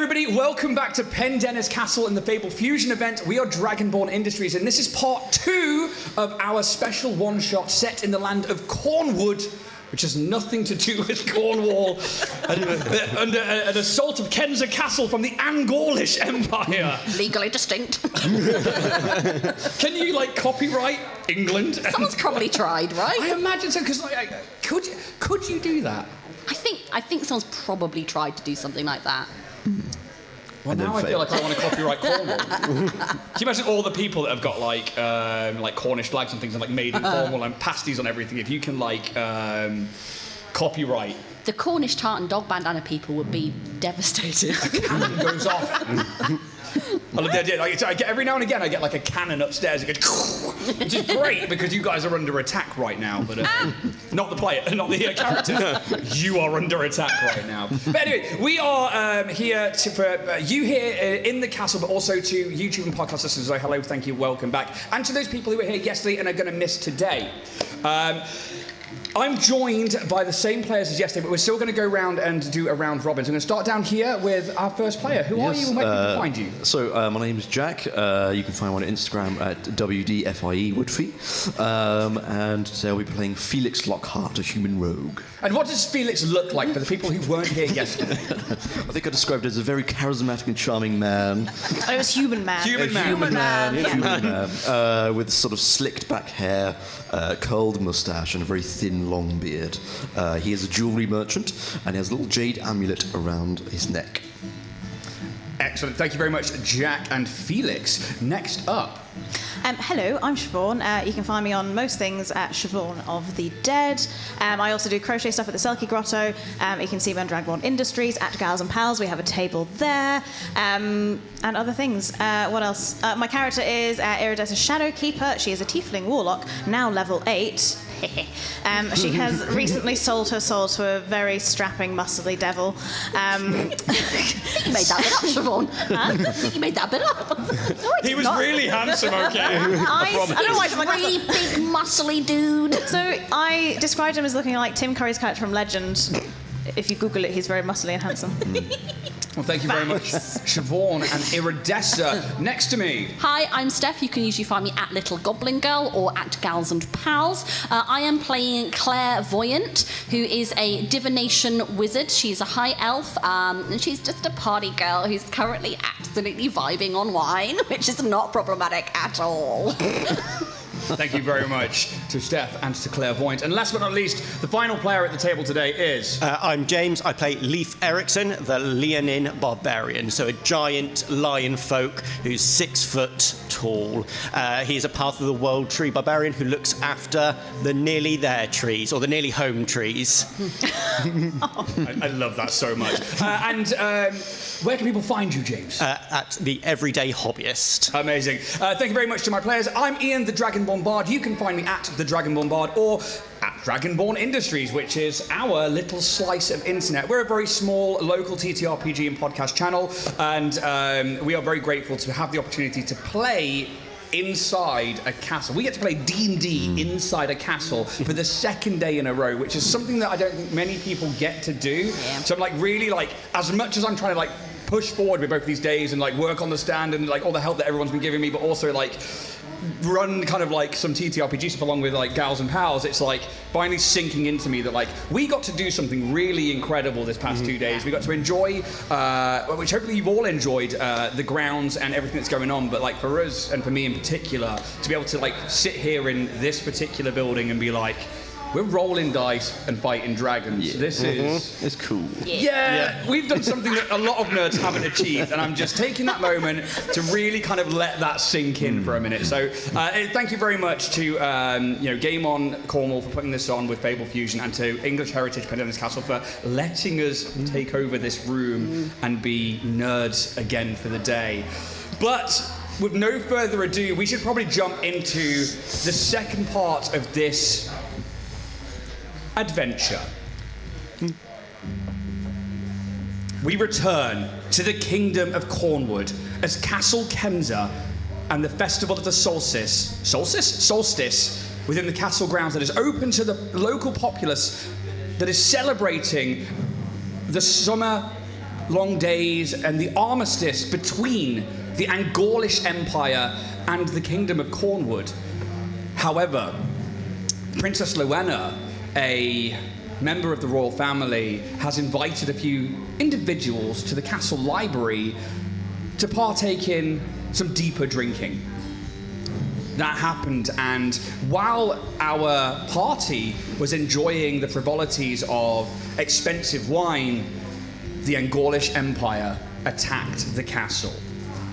everybody, welcome back to Pendennis Castle and the Fable Fusion event. We are Dragonborn Industries, and this is part 2 of our special one-shot set in the land of Cornwall, which has nothing to do with Cornwall, under an assault of Kenza Castle from the Angolish Empire. Legally distinct. Can you, like, copyright England? Someone's probably tried, right? I imagine so, because, like, could you do that? I think someone's probably tried to do something like that. Well, now I feel like I want to copyright Cornwall. Can you imagine all the people that have got like Cornish flags and things and like made in Cornwall and pasties on everything? If you can like copyright. The Cornish tartan dog bandana people would be devastated. A cannon goes off. I love the idea. Like, I get, every now and again, I get like a cannon upstairs. It goes, which is great because you guys are under attack right now. But not the player, not the characters. You are under attack right now. But anyway, we are here for you here in the castle, but also to YouTube and podcast listeners. So hello, thank you, welcome back, and to those people who were here yesterday and are going to miss today. I'm joined by the same players as yesterday, but we're still going to go round and do a round robin. So I'm going to start down here with our first player. Who are you and where can people find you? So my name is Jack. You can find me on Instagram at WDFIE Woodfee. And today I'll be playing Felix Lockhart, a human rogue. And what does Felix look like for the people who weren't here yesterday? I think I described it as a very charismatic and charming man. Oh, it was human man. Human man. Human man. With sort of slicked back hair, curled moustache, and a very thin, long beard. He is a jewellery merchant, and he has a little jade amulet around his neck. Excellent. Thank you very much, Jack and Felix. Next up. Hello, I'm Siobhan. You can find me on most things at Siobhan of the Dead. I also do crochet stuff at the Selkie Grotto. You can see me on Dragonborn Industries at Gals and Pals. We have a table there. And other things. What else? My character is Iridessa Shadowkeeper. She is a tiefling warlock, now level 8. She has recently sold her soul to a very strapping, muscly devil. You made that bit up, Siobhan. Huh? You made that bit up. No, he was really handsome, okay? I don't know why He's a really big, muscly dude. So I described him as looking like Tim Curry's character from Legend. If you Google it, he's very muscly and handsome. Well, thank you very much, Siobhan and Iridessa. Next to me. Hi, I'm Steph. You can usually find me at Little Goblin Girl or at Gals and Pals. I am playing Clairvoyant, who is a divination wizard. She's a high elf, and she's just a party girl who's currently absolutely vibing on wine, which is not problematic at all. Thank you very much to Steph and to Clairvoyant. And last but not least, the final player at the table today is... I'm James. I play Leif Erikson, the Leonin Barbarian, so a giant lion folk who's 6 foot tall. He's a Path of the World tree barbarian who looks after the nearly there trees, or the nearly home trees. I love that so much. Where can people find you, James? At the Everyday Hobbyist. Amazing. Thank you very much to my players. I'm Ian, the Dragonborn Bard. You can find me at the Dragonborn Bard or at Dragonborn Industries, which is our little slice of internet. We're a very small local ttrpg and podcast channel, and we are very grateful to have the opportunity to play inside a castle. We get to play D&D inside a castle for the second day in a row, which is something that I don't think many people get to do. Yeah. So I'm like really like, as much as I'm trying to like push forward with both these days and like work on the stand and like all the help that everyone's been giving me, but also like run kind of like some TTRPG stuff along with like Gals and Pals, it's like finally sinking into me that like we got to do something really incredible this past 2 days. We got to enjoy, which hopefully you've all enjoyed, the grounds and everything that's going on, but like for us and for me in particular, to be able to like sit here in this particular building and be like, we're rolling dice and fighting dragons. Yeah. This is... It's cool. Yeah, we've done something that a lot of nerds haven't achieved, and I'm just taking that moment to really kind of let that sink in for a minute. So thank you very much to Game On Cornwall for putting this on with Fable Fusion, and to English Heritage Pendennis Castle for letting us take over this room and be nerds again for the day. But with no further ado, we should probably jump into the second part of this adventure. We return to the kingdom of Cornwall as Castle Kenza and the festival of the solstice within the castle grounds that is open to the local populace, that is celebrating the summer long days and the armistice between the Angolish Empire and the Kingdom of Cornwall. However, Princess Rowena, a member of the royal family, has invited a few individuals to the castle library to partake in some deeper drinking. That happened, and while our party was enjoying the frivolities of expensive wine, the Angolish Empire attacked the castle.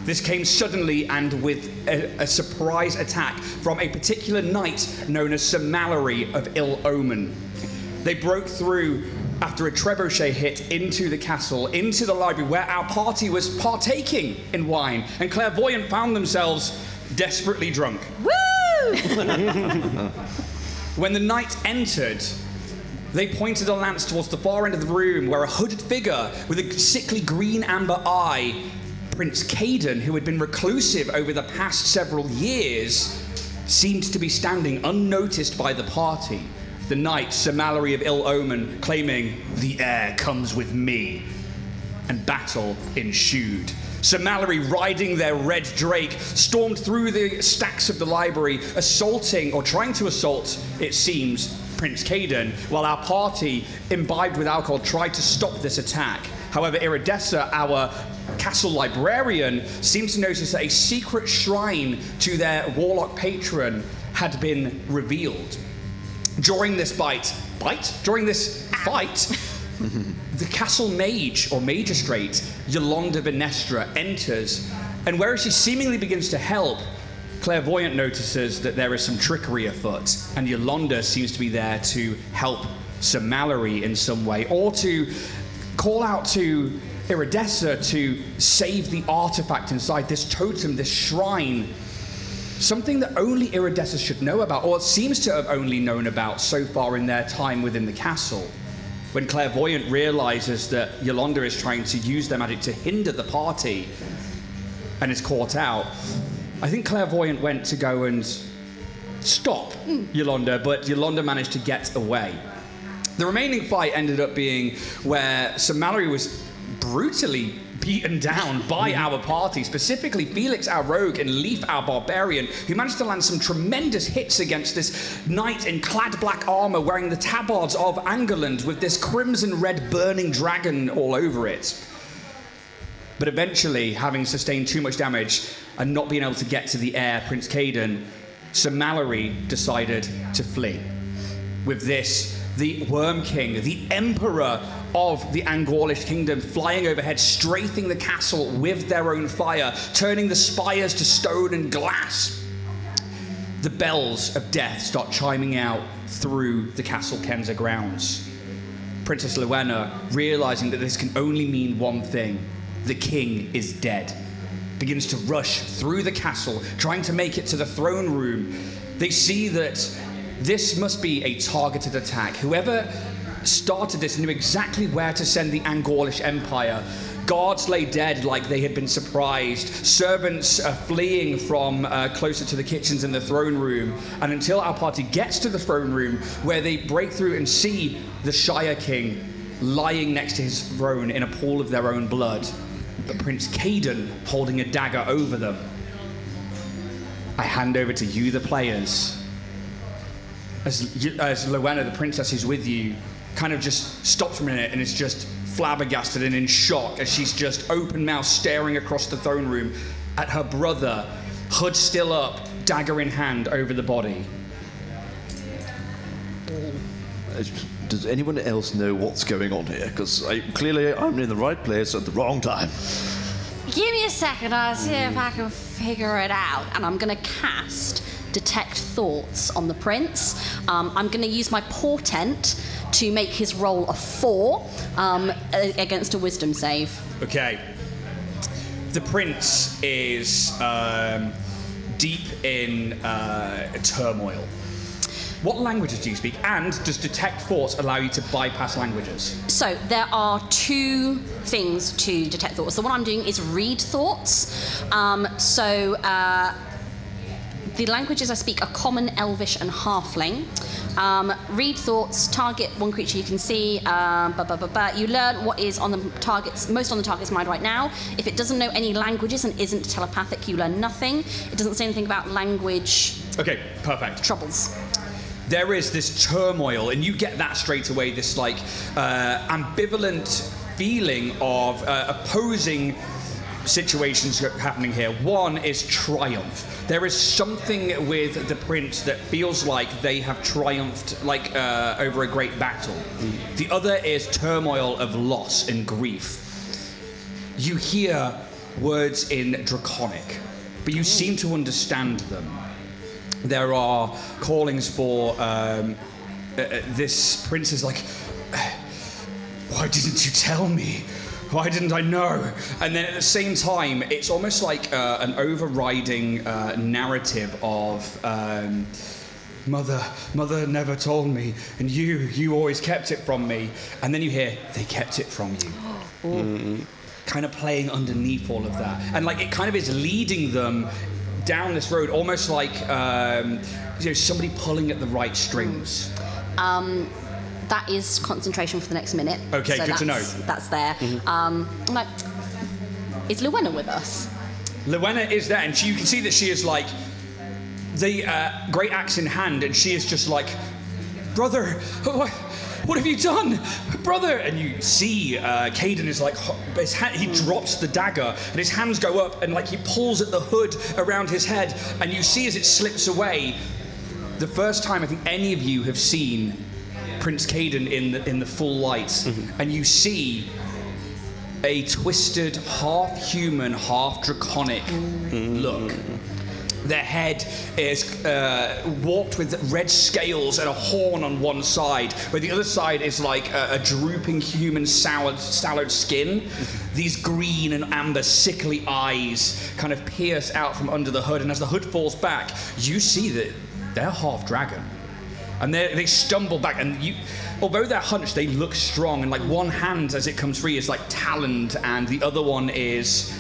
This came suddenly and with a surprise attack from a particular knight known as Sir Mallory of Ill Omen. They broke through after a trebuchet hit into the castle, into the library where our party was partaking in wine, and Clairvoyant found themselves desperately drunk. Woo! When the knight entered, they pointed a lance towards the far end of the room where a hooded figure with a sickly green amber eye, Prince Caden, who had been reclusive over the past several years, seemed to be standing unnoticed by the party. The knight, Sir Mallory of Ill Omen, claiming, "The heir comes with me." And battle ensued. Sir Mallory, riding their red drake, stormed through the stacks of the library, assaulting, or trying to assault, it seems, Prince Caden, while our party, imbibed with alcohol, tried to stop this attack. However, Iridessa, our castle librarian, seemed to notice that a secret shrine to their warlock patron had been revealed. During this fight, the castle mage, or magistrate, Yolonda Vinestra, enters, and whereas she seemingly begins to help, Clairvoyant notices that there is some trickery afoot, and Yolonda seems to be there to help Sir Mallory in some way, or to call out to Iridessa to save the artifact inside this totem, this shrine. Something that only Iridessa should know about, or seems to have only known about so far in their time within the castle. When Clairvoyant realizes that Yolonda is trying to use their magic to hinder the party and is caught out, I think Clairvoyant went to go and stop Yolonda, but Yolonda managed to get away. The remaining fight ended up being where Sir Mallory was brutally beaten down by our party, specifically Felix, our rogue, and Leaf, our barbarian, who managed to land some tremendous hits against this knight in clad black armor wearing the tabards of Angerland with this crimson red burning dragon all over it. But eventually, having sustained too much damage and not being able to get to the heir, Prince Caden, Sir Mallory decided to flee. With this, the Worm King, the Emperor of the Angolish Kingdom, flying overhead, strafing the castle with their own fire, turning the spires to stone and glass. The bells of death start chiming out through the Castle Kenza grounds. Princess Rowena, realizing that this can only mean one thing: the king is dead, begins to rush through the castle, trying to make it to the throne room. They see that this must be a targeted attack. Whoever started this knew exactly where to send the Angolish Empire. Guards lay dead like they had been surprised. Servants are fleeing from closer to the kitchens in the throne room. And until our party gets to the throne room, where they break through and see the Shire King lying next to his throne in a pool of their own blood, but Prince Caden holding a dagger over them. I hand over to you, the players. As Rowena, the princess who's with you, kind of just stops for a minute and is just flabbergasted and in shock as she's just open-mouthed staring across the throne room at her brother, hood still up, dagger in hand over the body. Does anyone else know what's going on here? Because clearly I'm in the right place at the wrong time. Give me a second, I'll see if I can figure it out. And I'm going to cast Detect Thoughts on the prince. I'm going to use my portent to make his roll a 4 against a wisdom save. Okay. The prince is deep in turmoil. What languages do you speak? And does Detect Thoughts allow you to bypass languages? So there are 2 things to detect thoughts. The one I'm doing is read thoughts. The languages I speak are Common, Elvish, and Halfling. Read thoughts, target one creature you can see. You learn what is on the most on the target's mind right now. If it doesn't know any languages and isn't telepathic, you learn nothing. It doesn't say anything about language. Okay, perfect. Troubles. There is this turmoil, and you get that straight away, this like ambivalent feeling of opposing situations happening here. One is triumph. There is something with the prince that feels like they have triumphed like over a great battle. The other is turmoil of loss and grief. You hear words in Draconic, but you seem to understand them. There are callings for this prince is like, why didn't you tell me? Why didn't I know? And then at the same time, it's almost like an overriding narrative of mother never told me, and you always kept it from me. And then you hear, they kept it from you. Kind of playing underneath all of that. And like it kind of is leading them down this road, almost like somebody pulling at the right strings. That is concentration for the next minute. Okay, so good to know. That's there. I'm like, is Luenna with us? Luenna is there, and you can see that she is like the great axe in hand, and she is just like, brother, what have you done, brother? And you see Caden is like, he drops the dagger, and his hands go up, and like he pulls at the hood around his head, and you see as it slips away. The first time I think any of you have seen Prince Caden in the full light, and you see a twisted, half-human, half-draconic look. Their head is warped with red scales and a horn on one side, where the other side is like a drooping human sallow skin. These green and amber sickly eyes kind of pierce out from under the hood, and as the hood falls back, you see that they're half-dragon. And they stumble back, and although they're hunched, they look strong, and like one hand as it comes free is like taloned, and the other one is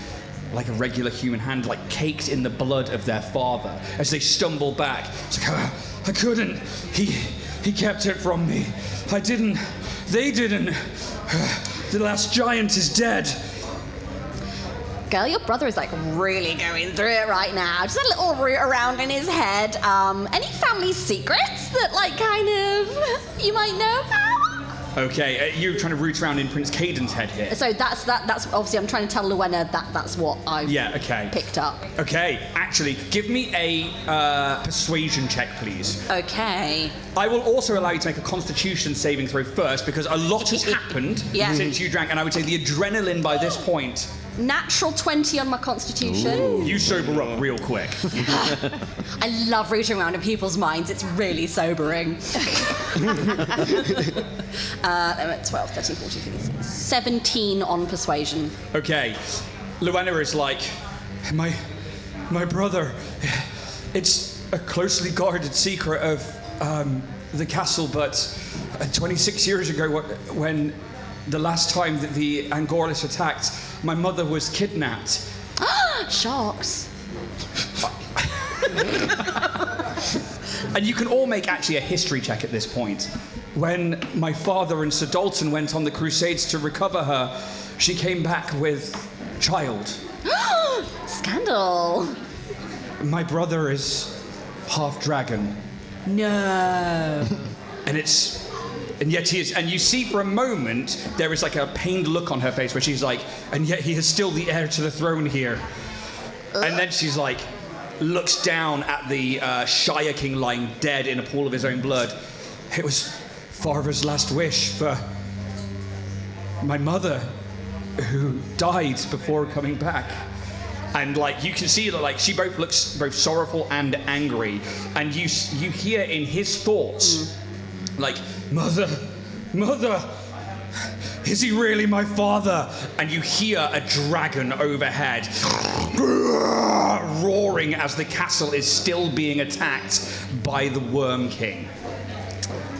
like a regular human hand, like caked in the blood of their father. As they stumble back, it's like, I couldn't. He kept it from me. I didn't. They didn't. The last giant is dead. Girl, your brother is like really going through it right now. Just a little root around in his head. Any family secrets that like kind of you might know about? Okay, you're trying to root around in Prince Caden's head here. So that's obviously I'm trying to tell Luenna that's what I've picked up. Okay, actually, give me a persuasion check, please. Okay. I will also allow you to make a Constitution saving throw first, because a lot has happened since you drank, and I would say the adrenaline by this point. Natural 20 on my Constitution. Ooh. You sober up real quick. I love rooting around in people's minds. It's really sobering. I'm at 12, 13, 14, 15, 17 on persuasion. Okay. Luenna is like, my brother, it's a closely guarded secret of the castle, but 26 years ago, when the last time that the Angorlis attacked, my mother was kidnapped. Sharks. And you can all make actually a history check at this point. When my father and Sir Dalton went on the Crusades to recover her, she came back with child. Scandal. My brother is half dragon. No. And yet he is, and you see for a moment, there is like a pained look on her face where she's like, and yet he is still the heir to the throne here. And then she's like, looks down at the Shire King lying dead in a pool of his own blood. It was father's last wish for my mother, who died before coming back. And like you can see that like she both looks both sorrowful and angry, and you hear in his thoughts, like, Mother, is he really my father? And you hear a dragon overhead roaring as the castle is still being attacked by the Worm King.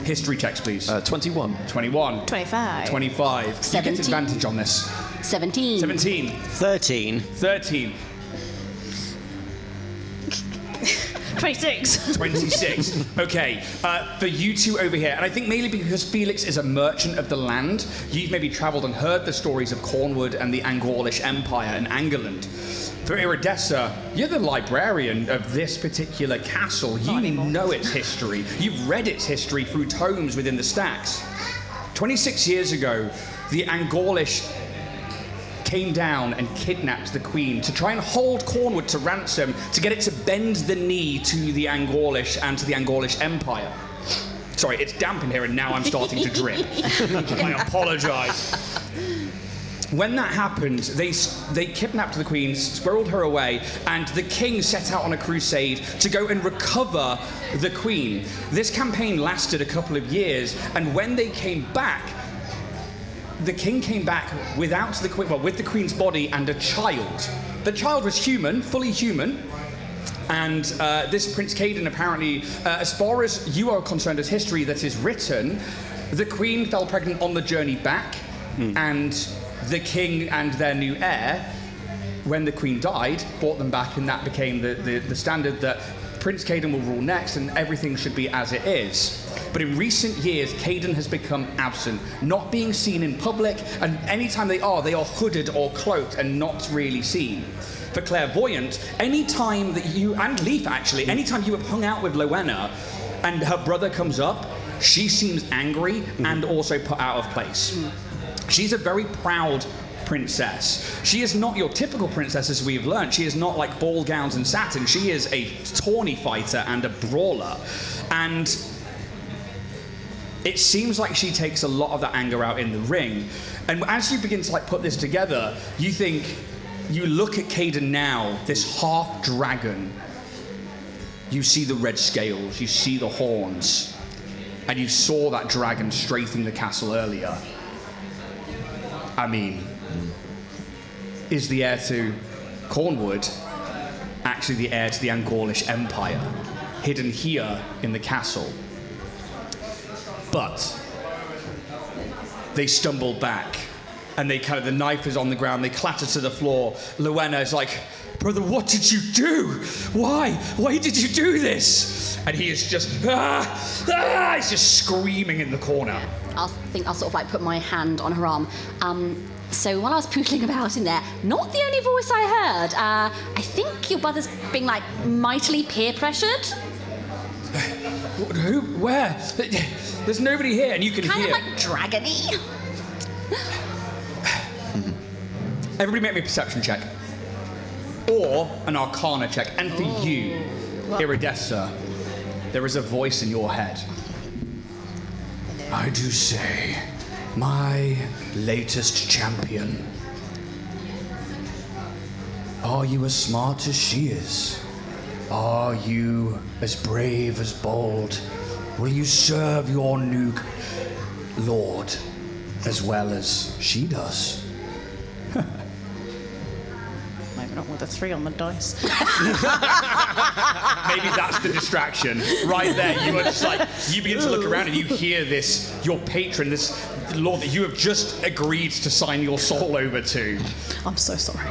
History checks, please. 21. 21. 25. 25. You 17. get advantage on this. 17. 17. 13. 13. 26. 26. Okay, for you two over here, and I think mainly because Felix is a merchant of the land, you've maybe travelled and heard the stories of Cornwall and the Angorlish Empire and Angerland. For Iridessa, you're the librarian of this particular castle. You know its history. You've read its history through tomes within the stacks. 26 years ago, the Angorlish came down and kidnapped the Queen to try and hold Cornwall to ransom, to get it to bend the knee to the Angorlish and to the Angorlish Empire. Sorry, it's damp in here and now I'm starting to drip. I apologise. When that happened, they kidnapped the Queen, squirreled her away, and the King set out on a crusade to go and recover the Queen. This campaign lasted a couple of years, and when they came back, the King came back without the Queen, well, with the Queen's body and a child. The child was human, fully human, and this Prince Caden apparently, as far as you are concerned as history that is written, the Queen fell pregnant on the journey back, and the King and their new heir, when the Queen died, brought them back, and that became the standard that Prince Caden will rule next and everything should be as it is. But in recent years, Caden has become absent, not being seen in public, and anytime they are hooded or cloaked and not really seen. For Clairvoyant, anytime that you, and Leaf actually, anytime you have hung out with Lowena and her brother comes up, she seems angry and also put out of place. She's a very proud princess. She is not your typical princess, as we've learned. She is not like ball gowns and satin. She is a tourney fighter and a brawler. And it seems like she takes a lot of that anger out in the ring. And as you begin to put this together, you look at Caden now, this half dragon. You see the red scales, you see the horns, and you saw that dragon strafing the castle earlier. I mean, is the heir to Cornwall actually the heir to the Angorlish Empire, hidden here in the castle? But they stumble back, and the knife is on the ground, they clatter to the floor. Lowena is like, brother, what did you do? Why did you do this? And he is just, he's just screaming in the corner. I'll sort of put my hand on her arm. So while I was pootling about in there, not the only voice I heard. I think your brother's being mightily peer pressured. Who? Where? There's nobody here, and you can hear. Kind of dragony. Everybody make me a perception check. Or an arcana check. And for you, Iridessa, there is a voice in your head. I do say, my latest champion. Are you as smart as she is? Are you as brave, as bold? Will you serve your new lord as well as she does? Maybe not with a 3 on the dice. Maybe that's the distraction. Right there, you are just you begin to look around and you hear this, your patron, this lord that you have just agreed to sign your soul over to. I'm so sorry.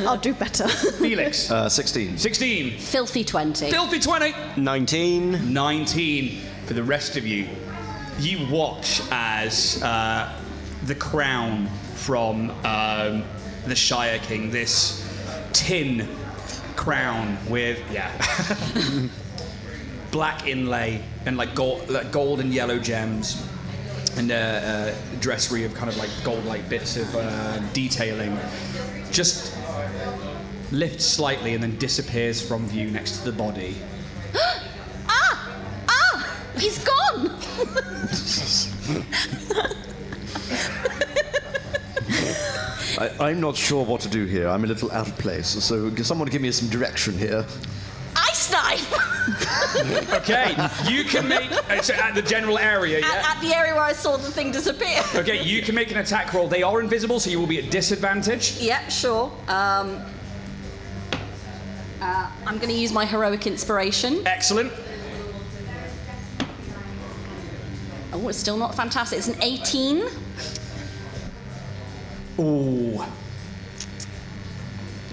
I'll do better. Felix. 16. 16. Filthy 20. Filthy 20. 19. 19. For the rest of you, you watch as the crown from the Shire King, this tin crown with black inlay and gold and yellow gems, and a dressery of gold bits of detailing, just lifts slightly and then disappears from view next to the body. He's gone. I'm not sure what to do here. I'm a little out of place, so someone give me some direction here. Ice knife. Okay, you can make so at the general area. Yeah? At the area where I saw the thing disappear. Okay, you can make an attack roll. They are invisible, so you will be at disadvantage. Yeah, sure. I'm going to use my heroic inspiration. Excellent. Oh, it's still not fantastic. It's an 18. Ooh.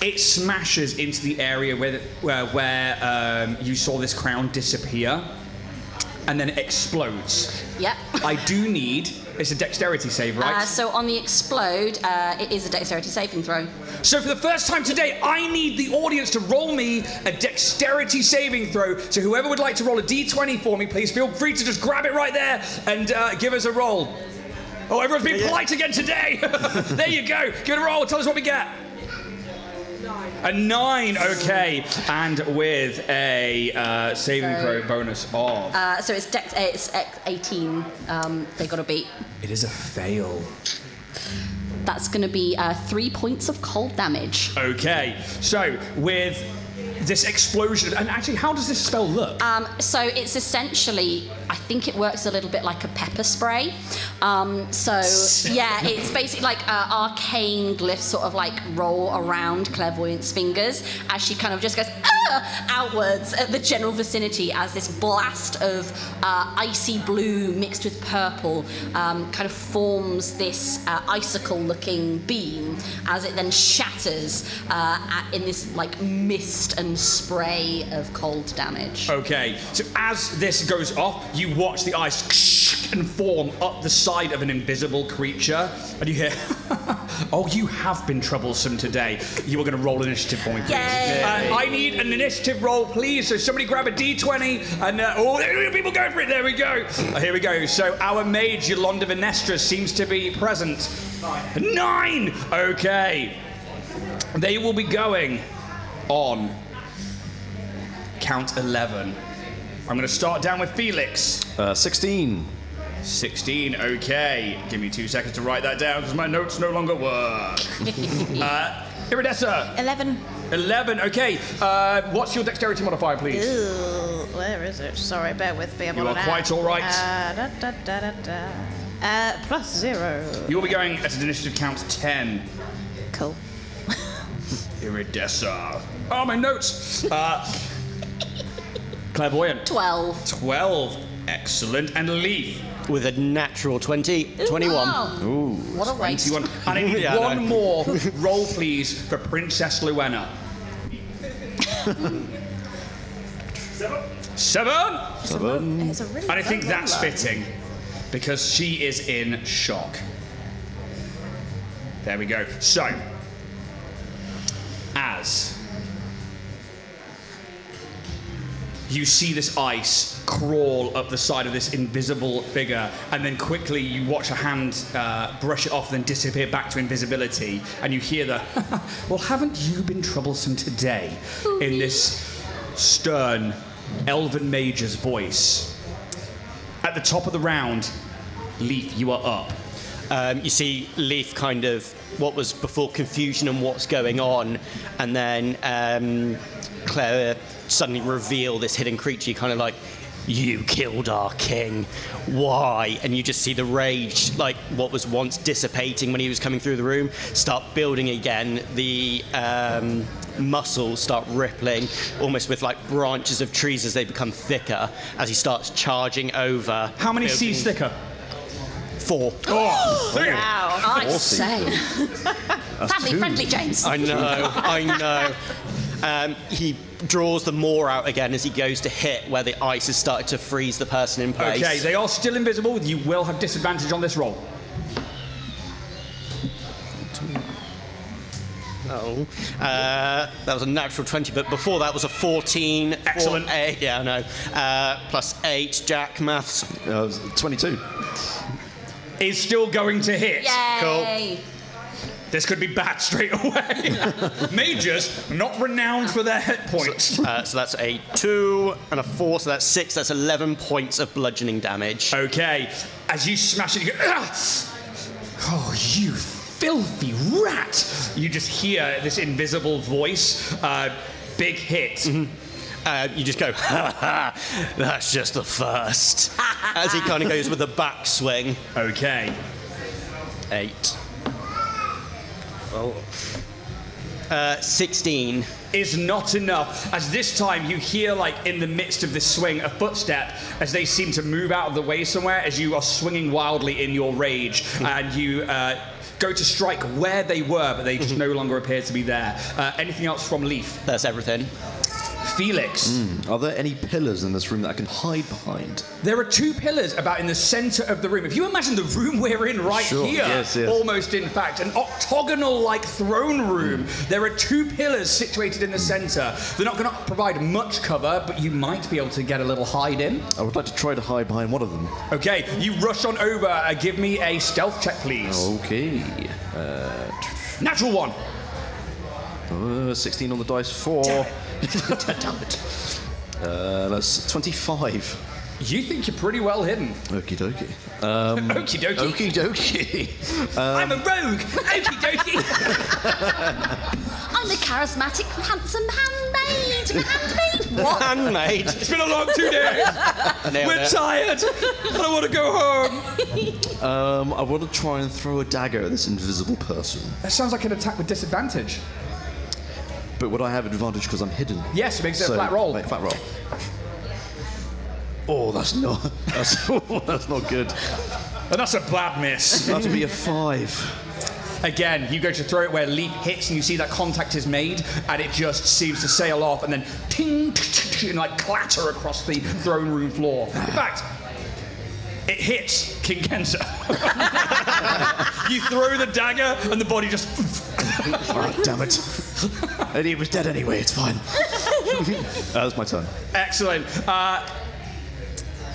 It smashes into the area where you saw this crown disappear, and then it explodes. Yep. I do need... It's a dexterity save, right? So on the explode, it is a dexterity saving throw. So for the first time today, I need the audience to roll me a dexterity saving throw. So whoever would like to roll a d20 for me, please feel free to just grab it right there and give us a roll. Oh, everyone's being polite again today. There you go. Give it a roll. Tell us what we get. 9. A 9, okay. And with a saving throw bonus of... So it's 18 they got to beat. It is a fail. That's going to be 3 points of cold damage. Okay, so with this explosion, and actually, how does this spell look? So it's essentially, I think it works a little bit like a pepper spray. Yeah, it's basically like arcane glyphs sort of like roll around Clairvoyant's fingers as she kind of just goes outwards at the general vicinity as this blast of icy blue mixed with purple kind of forms this icicle-looking beam as it then shatters in this like mist and spray of cold damage. Okay, so as this goes off, you watch the ice and form up the side of an invisible creature, and you hear, oh, you have been troublesome today. You are going to roll initiative for me, please. I need an initiative roll, please. So somebody grab a d20, and there are people going for it. There we go. Here we go. So our mage, Yolonda Vinestra, seems to be present. 9! Okay. They will be going on count 11. I'm going to start down with Felix. 16. 16, okay. Give me 2 seconds to write that down because my notes no longer work. Iridessa. 11. 11, okay. What's your dexterity modifier, please? Ooh, where is it? Sorry, bear with me. You are quite all right. +0. You will be going at an initiative count 10. Cool. Iridessa. Oh, my notes. Clairvoyant. 12. 12. Excellent. And Leaf. With a natural 20, 21. Wow. Ooh. What a waste. 21. And I need one more roll, please, for Princess Luenna. 7. It's a really And I think good that's roller. fitting because she is in shock. There we go. So, as you see this ice crawl up the side of this invisible figure, and then quickly you watch a hand brush it off, then disappear back to invisibility, and you hear the, well, haven't you been troublesome today? In this stern, elven mage's voice. At the top of the round, Leaf, you are up. You see Leaf kind of what was before confusion and what's going on, and then Claire suddenly reveal this hidden creature, kind of like, you killed our king. Why? And you just see the rage, like what was once dissipating when he was coming through the room, start building again. The muscles start rippling, almost with like branches of trees as they become thicker, as he starts charging over. How many building- C's thicker? 4. Oh, Wow. I say. Family friendly, James. I know. He draws the maw out again as he goes to hit where the ice has started to freeze the person in place. Okay, they are still invisible. You will have disadvantage on this roll. Oh. That was a natural 20, but before that was a 14. Excellent. 8, yeah, I know. Plus 8, Jack, maths. 22. Is still going to hit. Yay. Cool. This could be bad straight away. Mages, not renowned for their hit points. So that's a 2 and a 4, so that's 6. That's 11 points of bludgeoning damage. Okay, as you smash it, you go, "Ah! Oh, you filthy rat!" You just hear this invisible voice, big hit. Mm-hmm. You just go, ha ha, that's just the first. As he kind of goes with a backswing. Okay. 8. Oh. 16. Is not enough, as this time you hear, like, in the midst of this swing, a footstep as they seem to move out of the way somewhere as you are swinging wildly in your rage, and you go to strike where they were, but they just no longer appear to be there. Anything else from Leaf? That's everything. Felix. Are there any pillars in this room that I can hide behind? There are 2 pillars about in the centre of the room. If you imagine the room we're in right Sure, here, yes. almost in fact, an octagonal-like throne room, there are 2 pillars situated in the centre. They're not going to provide much cover, but you might be able to get a little hide in. I would like to try to hide behind one of them. Okay, you rush on over. Give me a stealth check, please. Okay. Natural 1. 16 on the dice, 4. Damn Damn it. That's 25. You think you're pretty well hidden. Okie dokie. Okie dokie. Okie dokie. I'm a rogue. Okie dokie. I'm a charismatic, handsome handmaid. Handmaid? What? Handmade. It's been a long 2 days. Nailed We're it. tired. I want to go home. I want to try and throw a dagger at this invisible person. That sounds like an attack with disadvantage. But would I have advantage because I'm hidden? Yes, it makes it a flat roll. Flat roll. Oh, that's not good. And that's a bad miss. That'll be a 5. Again, you go to throw it where Leap hits, and you see that contact is made, and it just seems to sail off, and then ting, and like clatter across the throne room floor. In fact, it hits King Kenza. You throw the dagger, and the body just. Oh, damn it. And he was dead anyway, it's fine. That's my turn. Excellent.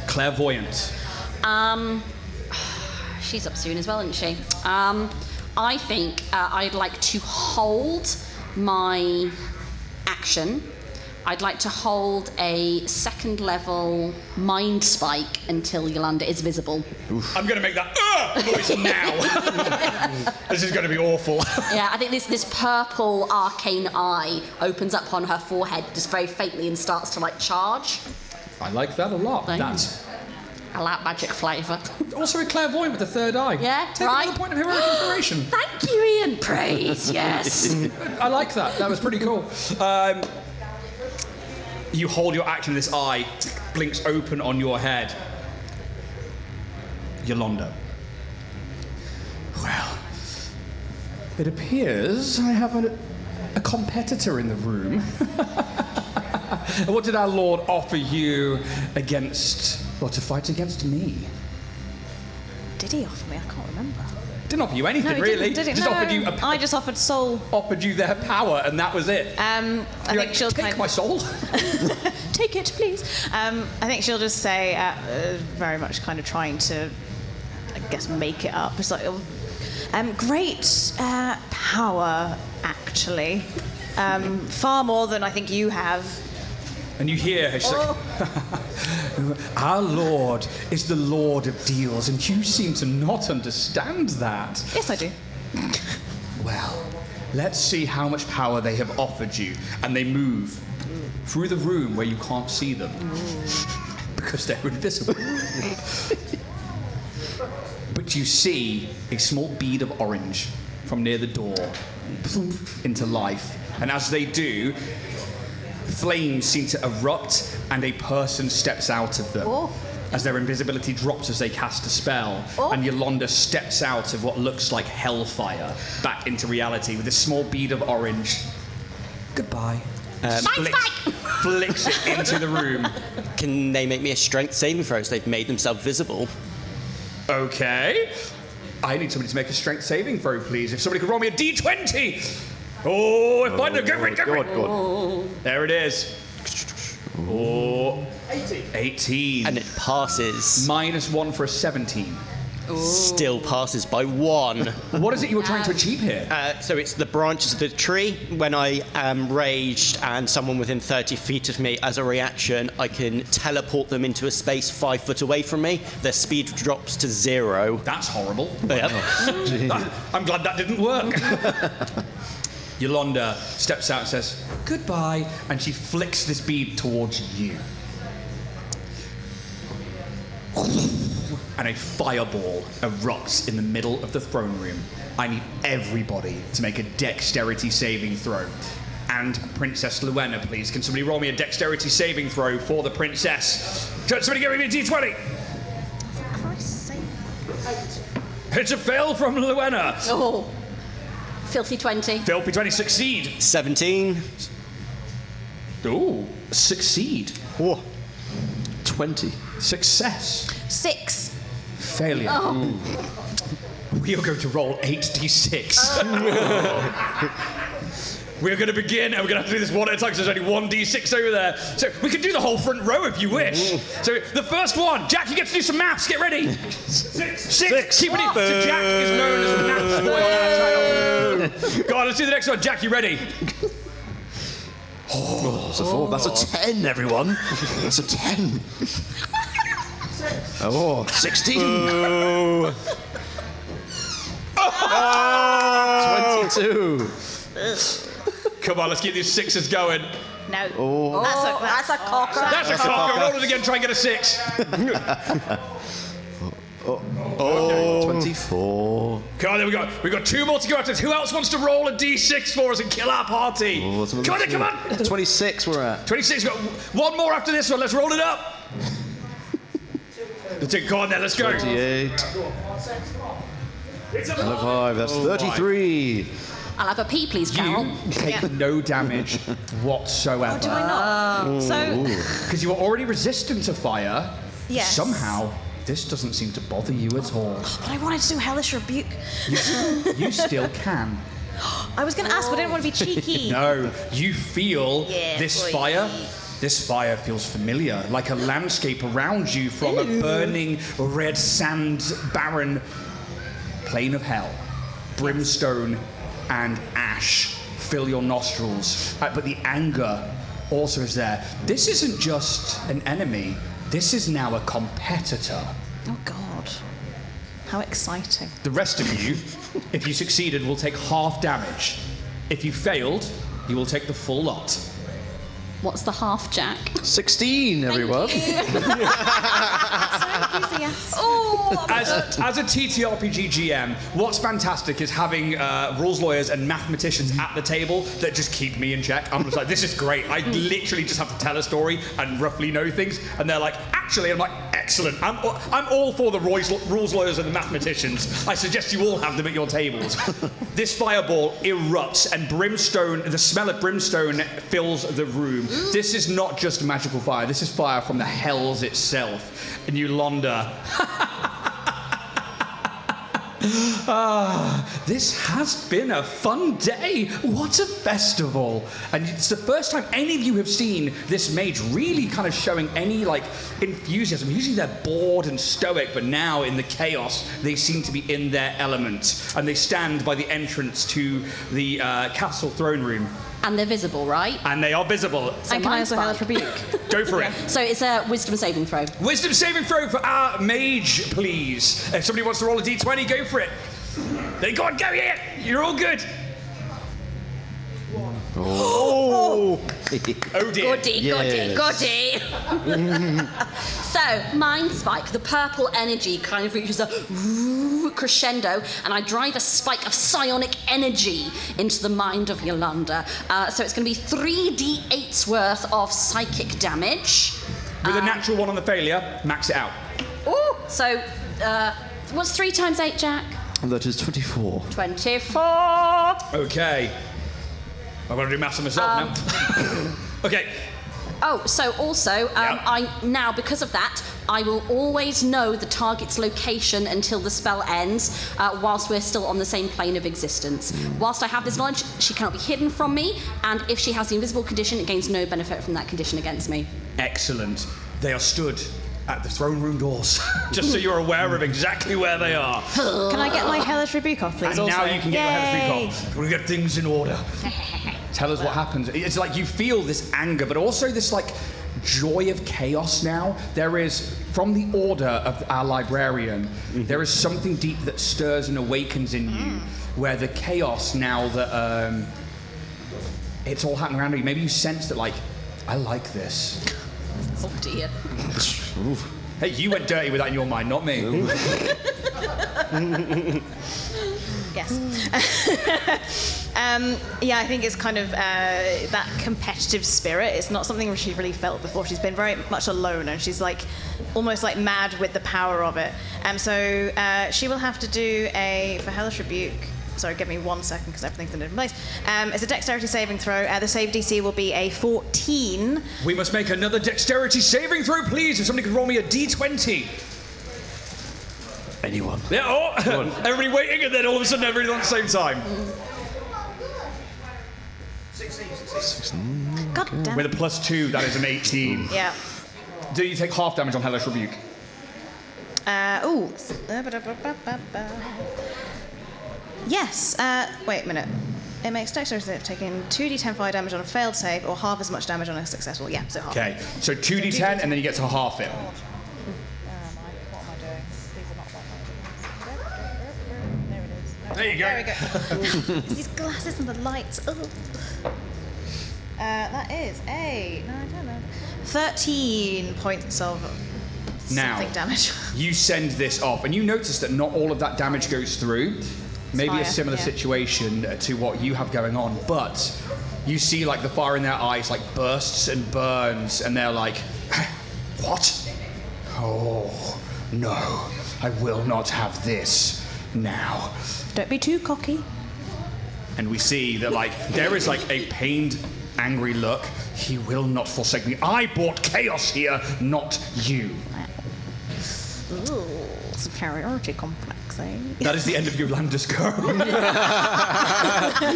Clairvoyant. She's up soon as well, isn't she? I think I'd like to hold my action. I'd like to hold a 2nd level mind spike until Yolanda is visible. I'm going to make that noise now. This is going to be awful. Yeah, I think this purple arcane eye opens up on her forehead just very faintly and starts to like charge. I like that a lot. Thank That's I like magic flavour. also a clairvoyant with a 3rd eye. Yeah, Take right. another point of heroic inspiration. Thank you, Ian. Praise, yes. I like that. That was pretty cool. You hold your action, this eye blinks open on your head. Yolanda. Well, it appears I have a competitor in the room. What did our Lord offer you to fight against me? Did he offer me? I can't remember. Didn't offer you anything, No, he really. didn't, did he? Just No, offered you I just offered soul. offered you their power, and that was it. I You're think like, she'll take my soul. Take it, please. I think she'll just say, very much kind of trying to, I guess, make it up. It's like, great power, actually. Far more than I think you have. And you hear her, she's like, our Lord is the Lord of deals, and you seem to not understand that. Yes, I do. Well, let's see how much power they have offered you. And they move through the room where you can't see them because they're invisible. But you see a small bead of orange from near the door into life. And as they do, flames seem to erupt, and a person steps out of them. Oh. As their invisibility drops as they cast a spell, Oh. and Yolanda steps out of what looks like hellfire back into reality with a small bead of orange. Goodbye. Flicks it into the room. Can they make me a strength saving throw so they've made themselves visible? Okay. I need somebody to make a strength saving throw, please. If somebody could roll me a d20. Oh, if I do, go for it, go for it. God. There it is. Oh, 18. And it passes. -1 for a 17. Still passes by 1. What is it you were trying to achieve here? So it's the branches of the tree. When I am raged and someone within 30 feet of me, as a reaction, I can teleport them into a space 5 foot away from me. Their speed drops to 0. That's horrible. Yep. I'm glad that didn't work. Yolanda steps out and says, goodbye, and she flicks this bead towards you. And a fireball erupts in the middle of the throne room. I need everybody to make a dexterity saving throw. And Princess Luenna, please. Can somebody roll me a dexterity saving throw for the princess? Somebody give me a d20. For Christ's sake. It's a fail from Luena. Oh. Filthy 20. Filthy 20, succeed. 17. Ooh, succeed. Oh. 20. Success. 6. Failure. We are going to roll 8d6. We're going to begin, and we're going to have to do this one at a time because there's only one d6 over there. So we can do the whole front row if you wish. So the first one, Jack, you get to do some maths. Get ready. 6. Keep it in. So Jack is known as the maths boy on our channel. Go on, let's do the next one. Jack, you ready? That's a 4. That's a 10, everyone. That's a 10. Oh, 16. 22. Come on, let's keep these sixes going. No. Oh. That's a cocker. That's a cocker. Roll it again, try and get a 6. 24. Come on, then we've got 2 more to go after this. Who else wants to roll a d6 for us and kill our party? Oh, come on, come on. 26 we're at. 26, we've got 1 more after this one. Let's roll it up. Come on then, let's go. 28. Another 5, that's 33. I'll have a pee, please, Carol. You take no damage whatsoever. Do I not? So, Because you are already resistant to fire. Yes. Somehow, this doesn't seem to bother you at all. but I wanted to do Hellish Rebuke. You still can. I was going to ask, but I didn't want to be cheeky. No, you feel Yeah, this boy. fire. This fire feels familiar, like a landscape around you from a burning red sand barren plain of hell. Brimstone and ash fill your nostrils, but the anger also is there. This isn't just an enemy, this is now a competitor. Oh, God. How exciting. The rest of you, if you succeeded, will take half damage. If you failed, you will take the full lot. What's the half, Jack? 16, everyone. As a TTRPG GM, what's fantastic is having rules lawyers and mathematicians at the table that just keep me in check. I'm just like, this is great. I literally just have to tell a story and roughly know things. And they're like, actually, I'm like, excellent. I'm all for the rules lawyers and the mathematicians. I suggest you all have them at your tables. This fireball erupts and brimstone, the smell of brimstone fills the room. This is not just magical fire. This is fire from the hells itself. And Yolonda. This has been a fun day. What a festival. And it's the first time any of you have seen this mage really kind of showing any like enthusiasm. Usually they're bored and stoic, but now in the chaos they seem to be in their element. And they stand by the entrance to the castle throne room. And they're visible, right? And they are visible. And can I also Hellish Rebuke? Go for it. So it's a wisdom saving throw. Wisdom saving throw for our mage, please. If somebody wants to roll a d20, go for it. Then go on, go here. You're all good. Oh. Oh dear. Goody. So, Mind Spike, the purple energy kind of reaches a crescendo, and I drive a spike of psionic energy into the mind of Yolanda. So it's going to be 3d8's worth of psychic damage. With a natural 1 on the failure, max it out. Ooh, so what's 3 times 8, Jack? And that is 24. 24. Okay. I've got to do maths on myself now. Okay. Oh, so also, I now, because of that, I will always know the target's location until the spell ends, whilst we're still on the same plane of existence. Whilst I have this knowledge, she cannot be hidden from me, and if she has the invisible condition, it gains no benefit from that condition against me. Excellent. They are stood at the throne room doors, just so you're aware of exactly where they are. Can I get my Hellish Rebuke off, please? And also? now you can get your head Yay. off. We'll get things in order. Tell us what happens. It's like you feel this anger, but also this like joy of chaos now. There is, from the order of our librarian, there is something deep that stirs and awakens in you, where the chaos now that it's all happening around you. Maybe you sense that like, I like this. Oh dear. Hey, you went dirty with that in your mind, not me. Yes. Yeah, I think it's kind of that competitive spirit. It's not something she really felt before. She's been very much alone, and she's like almost like mad with the power of it. So she will have to do for Hellish Rebuke. Sorry, give me 1 second because everything's in a different place. It's a dexterity saving throw. The save DC will be a 14. We must make another dexterity saving throw, please. If somebody could roll me a d20. Anyone? Yeah, everybody waiting, and then all of a sudden everybody on the same time. 16. God damn. With a +2, that is an 18. Yeah. Do you take half damage on Hellish Rebuke? Yes. Wait a minute. It makes dexterity taking 2d10 fire damage on a failed save, or half as much damage on a successful. Yeah, so half. Okay, so 2d10, and then you get to half it. What am I doing? These are not what There you go. There we go. It's these glasses and the lights. Ugh. That is a 13 points of something damage. You send this off, and you notice that not all of that damage goes through. Maybe fire, a similar yeah. situation to what you have going on, but you see like the fire in their eyes like bursts and burns, and they're like, what? Oh, no, I will not have this now. Don't be too cocky. And we see that like there is like a pained, angry look. He will not forsake me. I brought chaos here, not you. Ooh, superiority complex, eh? That is the end of Yolanda's go.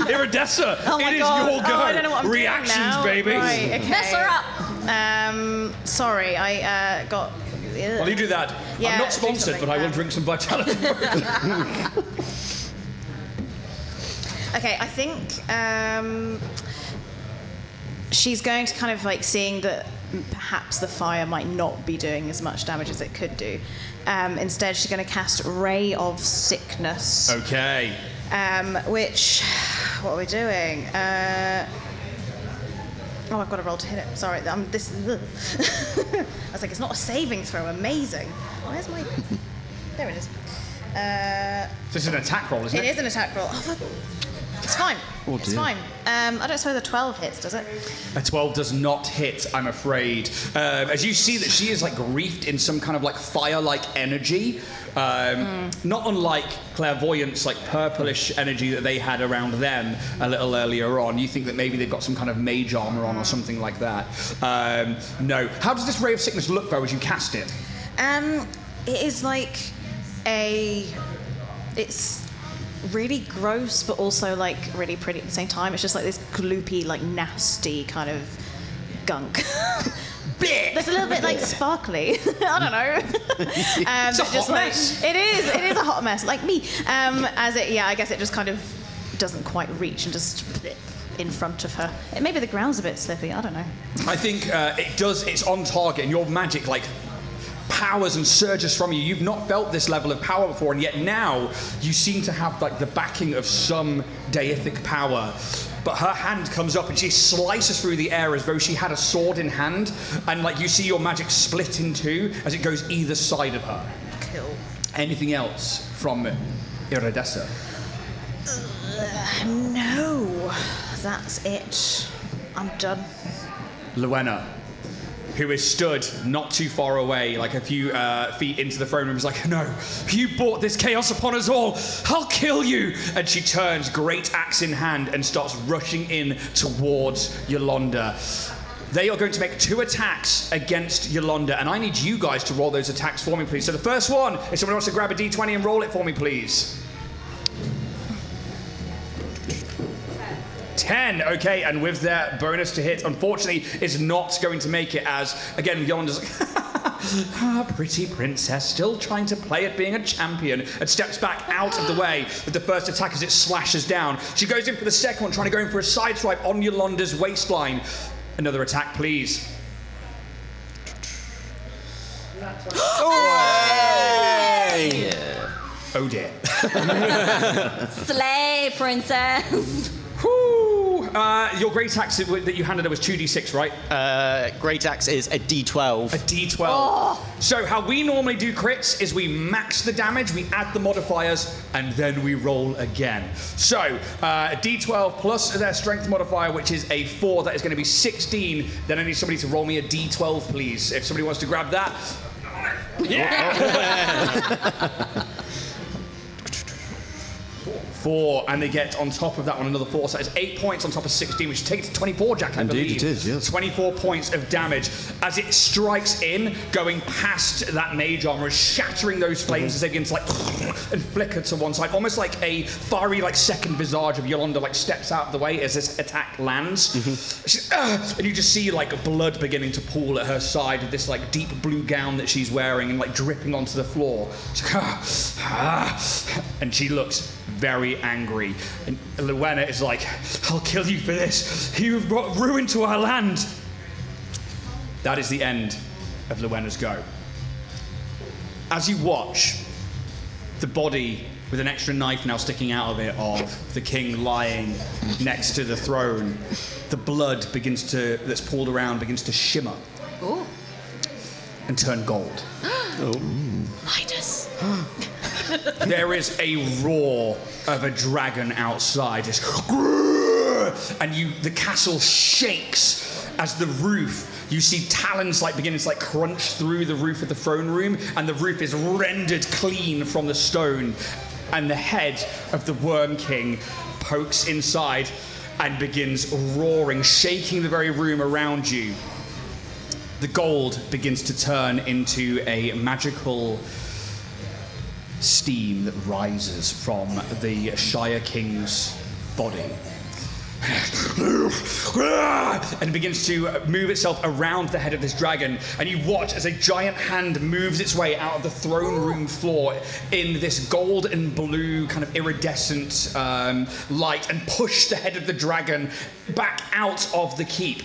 Iridessa, Oh my it is God. your go. I don't know what I'm Reactions, doing now. baby. Right, okay. Mess her up. Sorry, I got. While you do that, Yeah, I'm not do sponsored, something, but I will drink some vitality. Okay, I think she's going to kind of like seeing that perhaps the fire might not be doing as much damage as it could do. Instead, she's going to cast Ray of Sickness. Okay. Which, what are we doing? Oh, I've got to roll to hit it. Sorry, I was like, it's not a saving throw. Amazing. Where's my? There it is. This is an attack roll, isn't it? It is an attack roll. Oh, it's fine. Oh, It's dear. fine. I don't suppose a 12 hits, does it? A 12 does not hit, I'm afraid. As you see that she is like reefed in some kind of like fire-like energy, not unlike clairvoyance, like purplish energy that they had around them a little earlier on. You think that maybe they've got some kind of mage armor on or something like that. No. How does this Ray of Sickness look though as you cast it? It is like it's really gross, but also like really pretty at the same time. It's just like this gloopy, like nasty kind of gunk. There's a little bit like sparkly. I don't know. It's a hot mess. It is a hot mess, like me. I guess it just kind of doesn't quite reach and just in front of her. Maybe the ground's a bit slippy. I don't know. I think it does. It's on target, and your magic like powers and surges from you. You've not felt this level of power before, and yet now you seem to have like the backing of some deific power. But her hand comes up and she slices through the air as though she had a sword in hand, and like you see your magic split in two as it goes either side of her. Cool. Anything else from Iridessa? No, that's it. I'm done. Luenna, who is stood not too far away, like a few feet into the throne room, is like, no, you brought this chaos upon us all. I'll kill you. And she turns, great axe in hand, and starts rushing in towards Yolanda. They are going to make 2 attacks against Yolanda, and I need you guys to roll those attacks for me, please. So the first one, if someone wants to grab a d20 and roll it for me, please. 10, okay, and with their bonus to hit, unfortunately, is not going to make it as, again, Yolanda's like, pretty princess, still trying to play at being a champion, and steps back out of the way with the first attack as it slashes down. She goes in for the second one, trying to go in for a side swipe on Yolanda's waistline. Another attack, please. Oh dear. Slay, princess. Whew. your great axe that you handed her was 2d6, right? Great axe is a d12. A d12. So how we normally do crits is we max the damage, we add the modifiers, and then we roll again. So a d12 plus their strength modifier, which is a 4, that is going to be 16. Then I need somebody to roll me a d12, please. If somebody wants to grab that. Yeah! 4, and they get on top of that one another 4, so it's 8 points on top of 16, which takes it to 24, Jack, I believe. Indeed it is, yes. 24 points of damage as it strikes in, going past that mage armor, shattering those flames as they begin to and flicker to one side, almost like a fiery second visage of Yolanda steps out of the way as this attack lands. She's, and you just see blood beginning to pool at her side of this deep blue gown that she's wearing and dripping onto the floor. She's and she looks very angry. And Luena is like, I'll kill you for this. You've brought ruin to our land. That is the end of Luena's go. As you watch, the body with an extra knife now sticking out of it of the king lying next to the throne, the blood that's pooled around begins to shimmer. Ooh. And turn gold. Midas. There is a roar of a dragon outside, and the castle shakes as the roof. You see talons beginning to crunch through the roof of the throne room, and the roof is rendered clean from the stone, and the head of the Worm King pokes inside and begins roaring, shaking the very room around you. The gold begins to turn into a magical steam that rises from the Shire King's body. And begins to move itself around the head of this dragon, and you watch as a giant hand moves its way out of the throne room floor in this gold and blue kind of iridescent light, and push the head of the dragon back out of the keep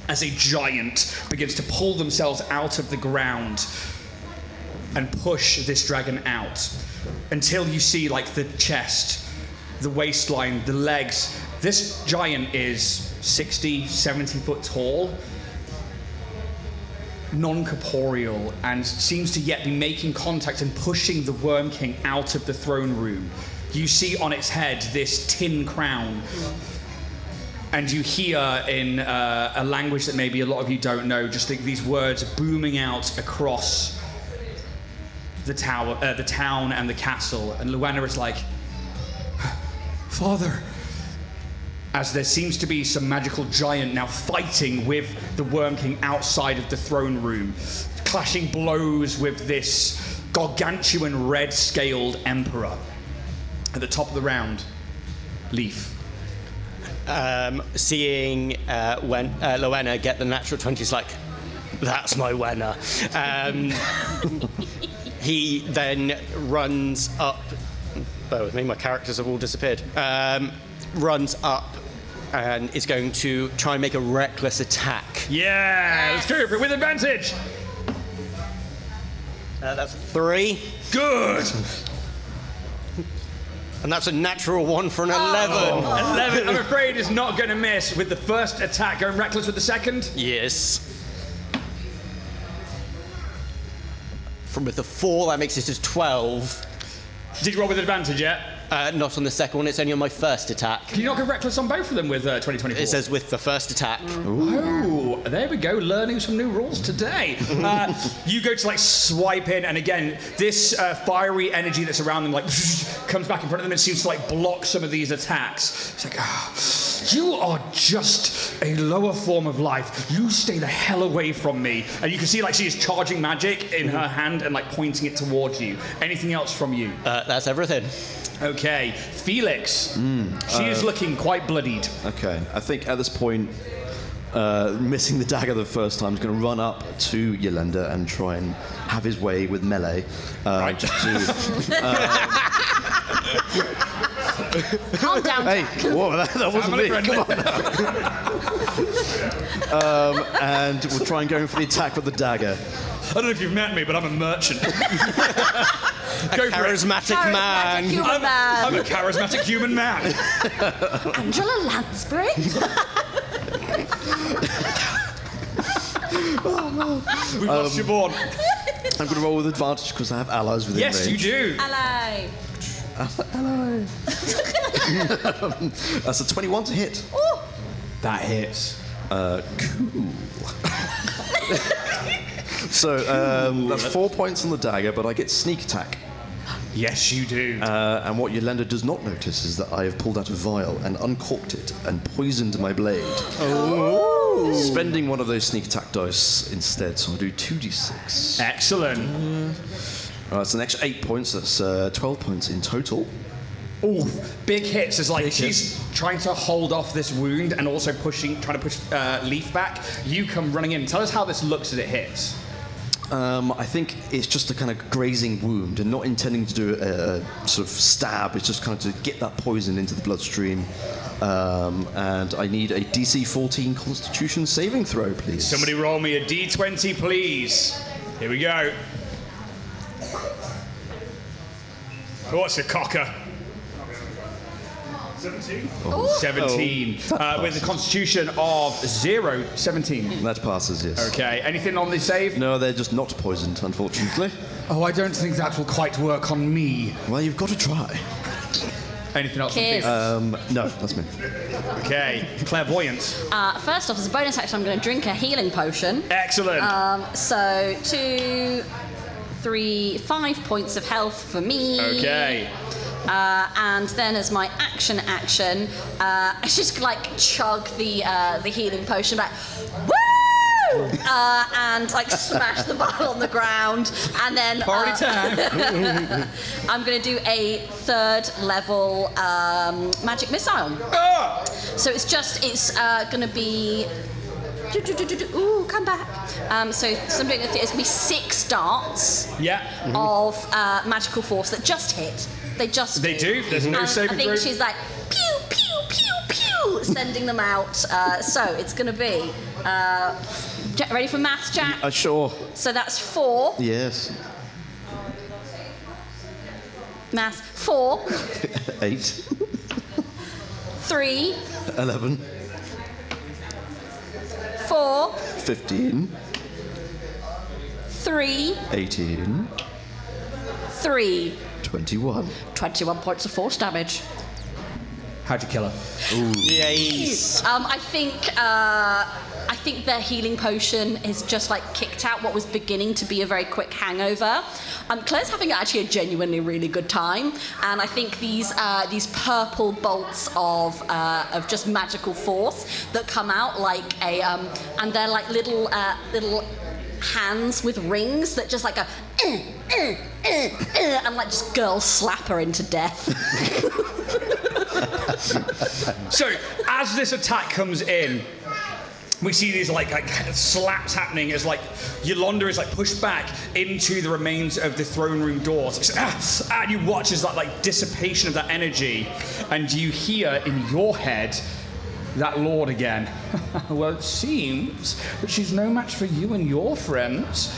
as a giant begins to pull themselves out of the ground and push this dragon out until you see the chest, the waistline, the legs. This giant is 60, 70 foot tall, non-corporeal, and seems to yet be making contact and pushing the Worm King out of the throne room. You see on its head this tin crown, and you hear in a language that maybe a lot of you don't know, just these words booming out across the town and the castle. And Luena is like, Father, as there seems to be some magical giant now fighting with the Worm King outside of the throne room, clashing blows with this gargantuan red-scaled emperor. At the top of the round, Leaf. Seeing when Luena get the natural 20, he's like, that's my Wenna. He then runs up. Bear with me, my characters have all disappeared. Runs up and is going to try and make a reckless attack. Yeah, let's go for it with advantage. That's 3. Good. And that's a natural 1 for an 11. 11, I'm afraid, is not going to miss with the first attack. Going reckless with the second? Yes. With the 4, that makes it as 12. Did you roll with advantage yet? Not on the second one, it's only on my first attack. Can you not go reckless on both of them with 2024? It says with the first attack. Oh, there we go, learning some new rules today. You go to swipe in, and again, this fiery energy that's around them comes back in front of them and seems to block some of these attacks. It's you are just a lower form of life. You stay the hell away from me. And you can see she is charging magic in her hand and pointing it towards you. Anything else from you? That's everything. Okay, Felix. She is looking quite bloodied. Okay, I think at this point, missing the dagger the first time, is going to run up to Yolanda and try and have his way with melee. Right. Just to... Calm down. Hey, whoa, that wasn't me. Come on now. And we'll try and go in for the attack with the dagger. I don't know if you've met me, but I'm a merchant. Go for it. Charismatic man. human man. I'm a charismatic human man. Angela Lansbury. We've lost Siobhan. I'm going to roll with advantage because I have allies within Yes, you range. do. Hello. Hello. That's a 21 to hit. Ooh. That hits. Cool. So that's 4 points on the dagger, but I get sneak attack. Yes, you do. And what Yolanda does not notice is that I have pulled out a vial and uncorked it and poisoned my blade. Oh. Spending one of those sneak attack dice instead, so I'll do 2d6. Excellent. That's an extra 8 points, that's 12 points in total. Ooh, big hits. It's like she's trying to hold off this wound and also trying to push Leaf back. You come running in. Tell us how this looks as it hits. I think it's just a kind of grazing wound and not intending to do a sort of stab. It's just kind of to get that poison into the bloodstream. And I need a DC 14 Constitution saving throw, please. Somebody roll me a D20, please. Here we go. Oh, it's a cocker. 17. 17. With a constitution of 0, 17. That passes, yes. Okay, anything on the save? No, they're just not poisoned, unfortunately. Oh, I don't think that will quite work on me. Well, you've got to try. Anything else? Kiss. On No, that's me. okay, clairvoyance. First off, as a bonus action, I'm going to drink a healing potion. Excellent. So 2, 3, 5 points of health for me. Okay. And then as my action, I just like chug the healing potion, like woo! And like smash the bottle on the ground, and then Party time. I'm going to do a 3rd level magic missile. Ah! So it's going to be. Ooh, come back. So I'm doing it's going to be 6 darts Yeah. of magical force that just hit. They do. There's no and saving I think throw. she's like pew pew pew pew, sending them out. So it's going to be ready for maths, Jack? Sure. So that's 4 Yes. maths. 4, 8. 3, 11. 4, 15. 3, 18. 3. 21. 21 points of force damage. How'd you kill her? Yes. I think their healing potion has just like kicked out what was beginning to be a very quick hangover. Claire's having actually a genuinely really good time, and I think these purple bolts of just magical force that come out like a and they're like little hands with rings that just like go and like just girl slap her into death. So, as this attack comes in, we see these like slaps happening as like Yolanda is like pushed back into the remains of the throne room doors. And you watch as that like dissipation of that energy, and you hear in your head that lord again. Well, it seems that she's no match for you and your friends.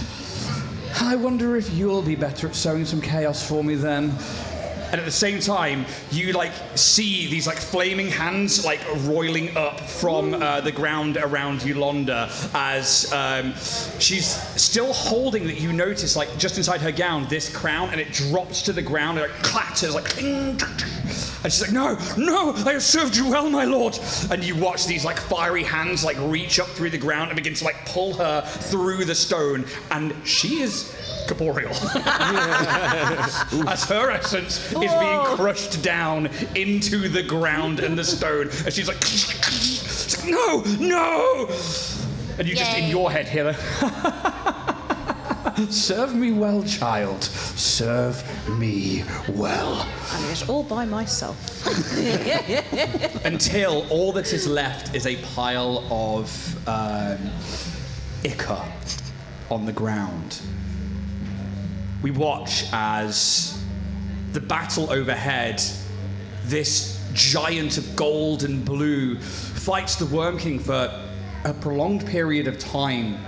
I wonder if you'll be better at sowing some chaos for me then. And at the same time, you like see these like flaming hands like roiling up from the ground around Yolanda as she's still holding that you notice like just inside her gown this crown, and it drops to the ground and it clatters like cling, and she's like, no, I have served you well, my lord. And you watch these like fiery hands like reach up through the ground and begin to like pull her through the stone, and she is corporeal. As her essence is being crushed down into the ground and the stone, and she's like, no! And you just in your head hear her. Serve me well, child. Serve me well. And it's all by myself. Until all that is left is a pile of ichor on the ground. We watch as the battle overhead, this giant of gold and blue, fights the Worm King for a prolonged period of time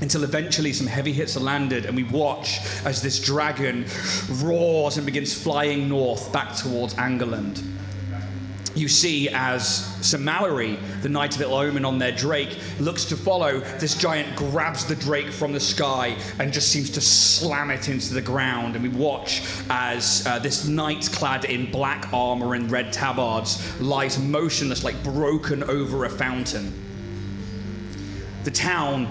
until eventually some heavy hits are landed, and we watch as this dragon roars and begins flying north back towards Angerland. You see as Sir Mallory, the Knight of Ill Omen on their drake, looks to follow, this giant grabs the drake from the sky and just seems to slam it into the ground. And we watch as this knight clad in black armor and red tabards lies motionless, like broken over a fountain. The town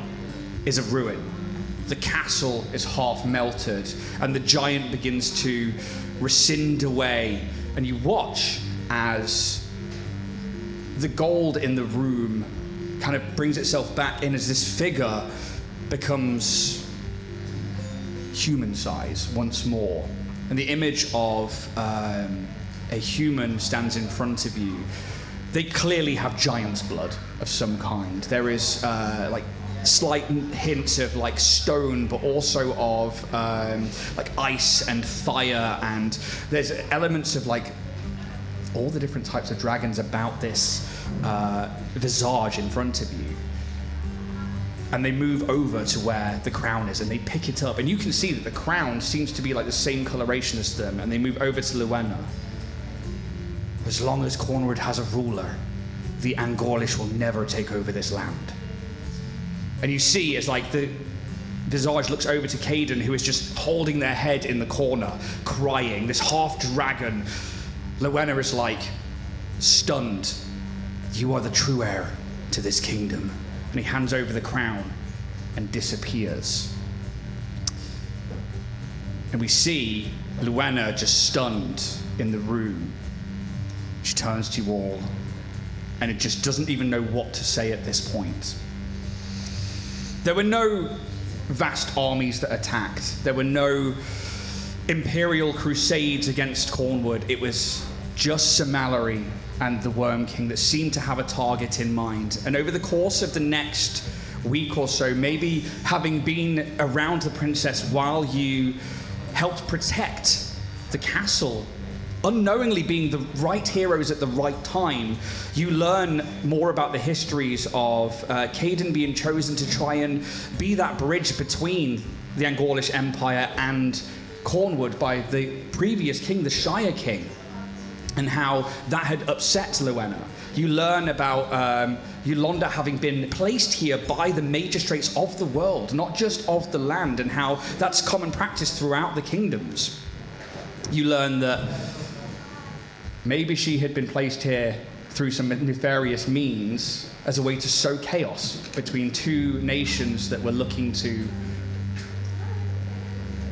is a ruin. The castle is half melted, and the giant begins to rescind away. And you watch as the gold in the room kind of brings itself back in as this figure becomes human size once more. And the image of a human stands in front of you. They clearly have giant's blood of some kind. There is like slight hints of like stone, but also of like ice and fire, and there's elements of like all the different types of dragons about this visage in front of you. And they move over to where the crown is, and they pick it up, and you can see that the crown seems to be like the same coloration as them, and they move over to Luenna. As long as Cornwall has a ruler, the Angorlish will never take over this land. And you see as like the visage looks over to Caden, who is just holding their head in the corner, crying, this half-dragon. Luenna is like, stunned. You are the true heir to this kingdom. And he hands over the crown and disappears. And we see Luenna just stunned in the room. She turns to you all, and it just doesn't even know what to say at this point. There were no vast armies that attacked. There were no imperial crusades against Cornwall. It was just Sir Mallory and the Worm King that seemed to have a target in mind. And over the course of the next week or so, maybe having been around the princess while you helped protect the castle, unknowingly being the right heroes at the right time, you learn more about the histories of Caden being chosen to try and be that bridge between the Angorlish Empire and Cornwall by the previous king, the Shire king, and how that had upset Luenna. You learn about Yolonda having been placed here by the magistrates of the world, not just of the land, and how that's common practice throughout the kingdoms. You learn that maybe she had been placed here through some nefarious means as a way to sow chaos between two nations that were looking to,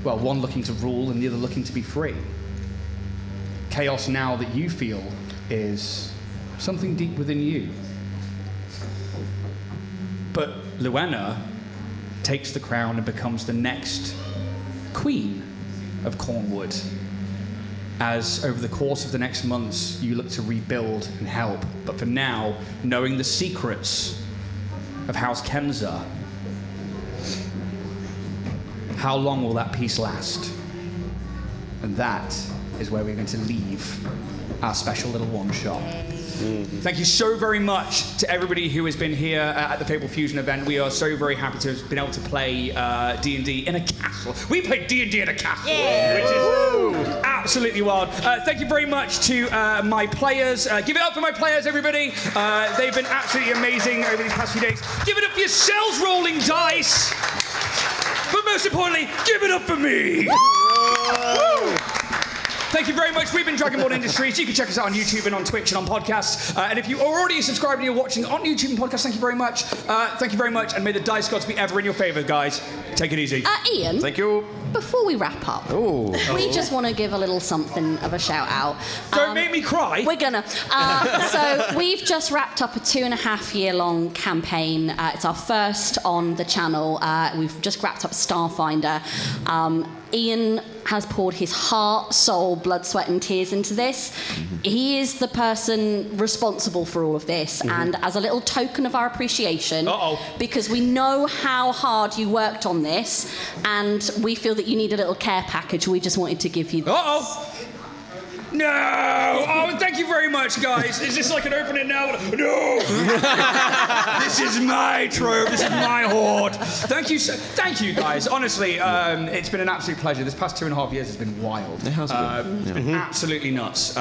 well, one looking to rule and the other looking to be free. Chaos now that you feel is something deep within you. But Luenna takes the crown and becomes the next queen of Cornwall, as over the course of the next months you look to rebuild and help. But for now, knowing the secrets of House Kenza, how long will that peace last? And that is where we're going to leave our special little one-shot. Thank you so very much to everybody who has been here at the Fable Fusion event. We are so very happy to have been able to play D&D in a castle. We played D&D in a castle, which is absolutely wild. Thank you very much to my players. Give it up for my players, everybody. They've been absolutely amazing over these past few days. Give it up for yourselves, rolling dice. But most importantly, give it up for me. Thank you very much. We've been Dragonborn Industries. You can check us out on YouTube and on Twitch and on podcasts. And if you are already subscribed and you're watching on YouTube and podcasts, thank you very much. Thank you very much. And may the dice gods be ever in your favour, guys. Take it easy. Ian. Thank you. Before we wrap up, we just want to give a little something of a shout out. Don't make me cry. We're gonna. So we've just wrapped up a 2.5-year-long campaign. It's our first on the channel. We've just wrapped up Starfinder. Ian has poured his heart, soul, blood, sweat and tears into this. He is the person responsible for all of this, and as a little token of our appreciation, because we know how hard you worked on this, and we feel that you need a little care package, we just wanted to give you this. No! Oh, thank you very much, guys. Is this like an opening now? No! This is my trove. This is my hoard. Thank you, guys. Honestly, it's been an absolute pleasure. This past 2.5 years has been wild. It has been. It's been absolutely nuts.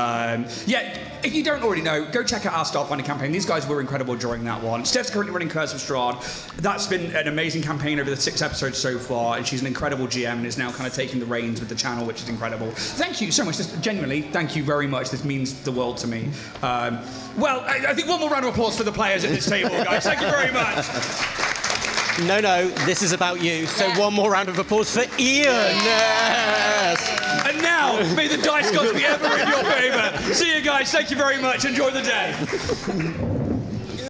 If you don't already know, go check out our Starfinder campaign. These guys were incredible during that one. Steph's currently running Curse of Strahd. That's been an amazing campaign over the 6 episodes so far, and she's an incredible GM and is now kind of taking the reins with the channel, which is incredible. Thank you so much. Genuinely, thank you very much. This means the world to me. I think one more round of applause for the players at this table, guys. Thank you very much. No, this is about you. So one more round of applause for Ian. Yes. And now, may the dice gods be ever in your favour. See you guys. Thank you very much. Enjoy the day.